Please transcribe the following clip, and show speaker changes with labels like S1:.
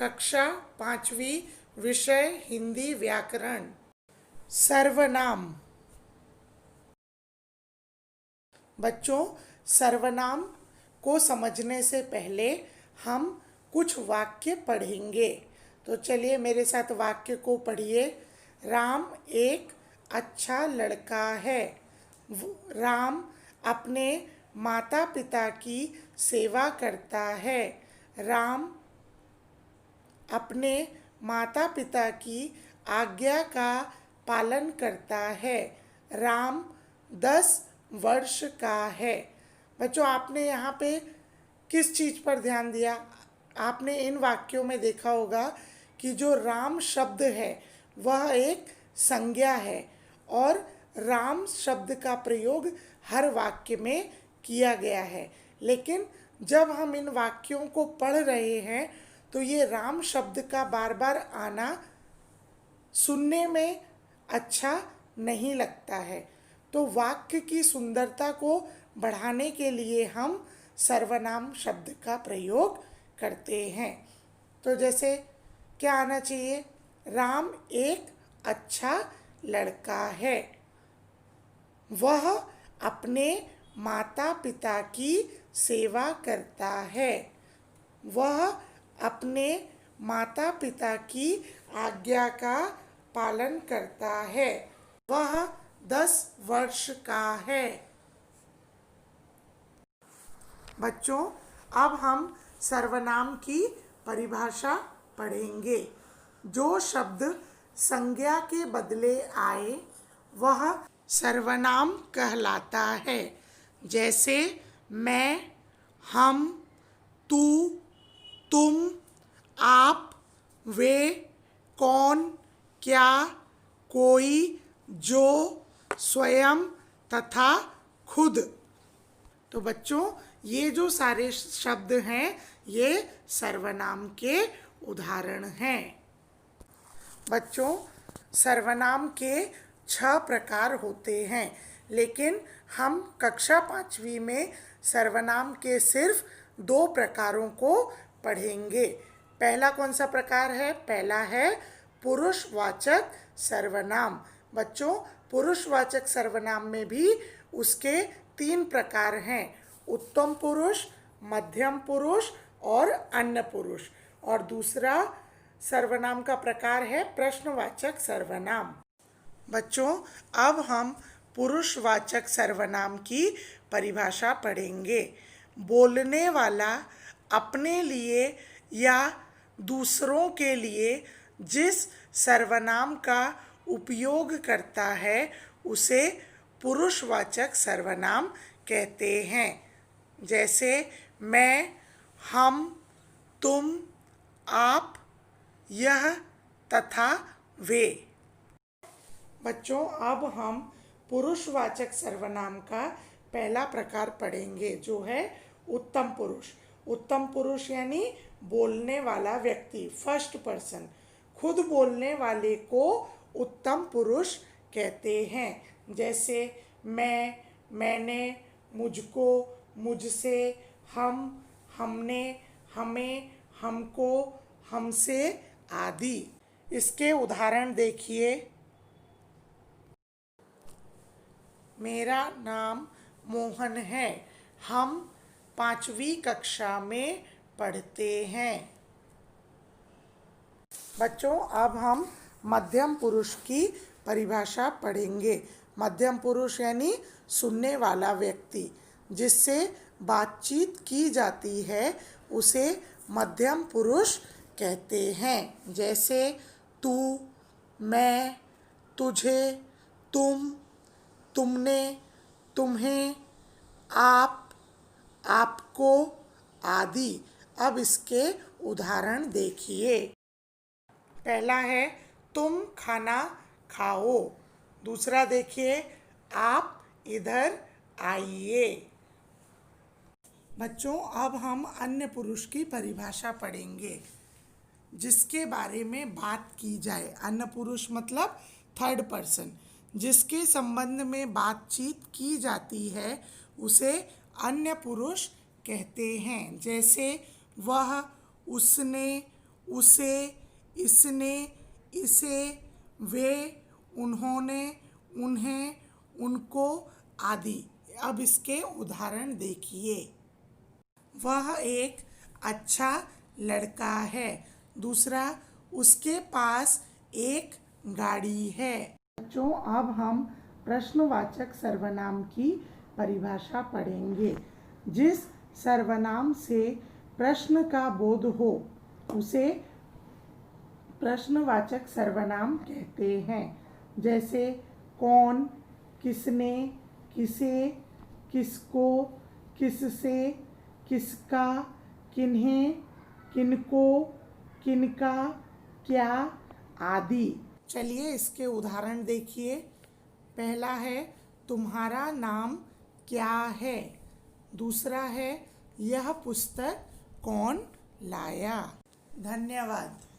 S1: कक्षा 5वीं, विषय हिंदी व्याकरण। सर्वनाम। बच्चों, सर्वनाम को समझने से पहले हम कुछ वाक्य पढ़ेंगे। तो चलिए मेरे साथ वाक्य को पढ़िए। राम एक अच्छा लड़का है। राम अपने माता पिता की सेवा करता है। राम अपने माता पिता की आज्ञा का पालन करता है। राम 10 वर्ष का है। बच्चों, आपने यहाँ पे किस चीज़ पर ध्यान दिया? आपने इन वाक्यों में देखा होगा कि जो राम शब्द है वह एक संज्ञा है और राम शब्द का प्रयोग हर वाक्य में किया गया है। लेकिन जब हम इन वाक्यों को पढ़ रहे हैं तो ये राम शब्द का बार बार आना सुनने में अच्छा नहीं लगता है। तो वाक्य की सुंदरता को बढ़ाने के लिए हम सर्वनाम शब्द का प्रयोग करते हैं। तो जैसे क्या आना चाहिए? राम एक अच्छा लड़का है। वह अपने माता पिता की सेवा करता है। वह अपने माता पिता की आज्ञा का पालन करता है। वह 10 वर्ष का है। बच्चों, अब हम सर्वनाम की परिभाषा पढ़ेंगे। जो शब्द संज्ञा के बदले आए वह सर्वनाम कहलाता है। जैसे मैं, हम, तू, तुम, आप, वे, कौन, क्या, कोई, जो, स्वयं तथा खुद। तो बच्चों, ये जो सारे शब्द हैं ये सर्वनाम के उदाहरण हैं। बच्चों, सर्वनाम के 6 प्रकार होते हैं, लेकिन हम कक्षा 5वीं में सर्वनाम के सिर्फ 2 प्रकारों को पढ़ेंगे। पहला कौन सा प्रकार है? पहला है पुरुषवाचक सर्वनाम। बच्चों, पुरुषवाचक सर्वनाम में भी उसके 3 प्रकार हैं: उत्तम पुरुष, मध्यम पुरुष और अन्य पुरुष। और दूसरा सर्वनाम का प्रकार है प्रश्नवाचक सर्वनाम। बच्चों, अब हम पुरुषवाचक सर्वनाम की परिभाषा पढ़ेंगे। बोलने वाला अपने लिए या दूसरों के लिए जिस सर्वनाम का उपयोग करता है उसे पुरुषवाचक सर्वनाम कहते हैं। जैसे मैं, हम, तुम, आप, यह तथा वे। बच्चों, अब हम पुरुषवाचक सर्वनाम का पहला प्रकार पढ़ेंगे जो है उत्तम पुरुष। उत्तम पुरुष यानी बोलने वाला व्यक्ति, फर्स्ट पर्सन। खुद बोलने वाले को उत्तम पुरुष कहते हैं। जैसे मैं, मैंने, मुझको, मुझसे, हम, हमने, हमें, हमको, हमसे आदि। इसके उदाहरण देखिए। मेरा नाम मोहन है। हम 5वीं कक्षा में पढ़ते हैं। बच्चों, अब हम मध्यम पुरुष की परिभाषा पढ़ेंगे। मध्यम पुरुष यानी सुनने वाला व्यक्ति। जिससे बातचीत की जाती है उसे मध्यम पुरुष कहते हैं। जैसे तू, मैं, तुझे, तुम, तुमने, तुम्हें, आप, आपको आदि। अब इसके उदाहरण देखिए। पहला है तुम खाना खाओ। दूसरा देखिए, आप इधर आइए। बच्चों, अब हम अन्य पुरुष की परिभाषा पढ़ेंगे जिसके बारे में बात की जाए। अन्य पुरुष मतलब थर्ड पर्सन। जिसके संबंध में बातचीत की जाती है उसे अन्य पुरुष कहते हैं। जैसे वह, उसने, उसे, इसने, इसे, वे, उन्होंने, उन्हें, उनको आदि। अब इसके उदाहरण देखिए। वह एक अच्छा लड़का है। दूसरा, उसके पास एक गाड़ी है। बच्चों, अब हम प्रश्नवाचक सर्वनाम की परिभाषा पढ़ेंगे। जिस सर्वनाम से प्रश्न का बोध हो उसे प्रश्नवाचक सर्वनाम कहते हैं। जैसे कौन, किसने, किसे, किसको, किससे, किसका, किन्हें, किनको, किनका, क्या आदि। चलिए इसके उदाहरण देखिए। पहला है तुम्हारा नाम क्या है। दूसरा है यह पुस्तक कौन लाया। धन्यवाद।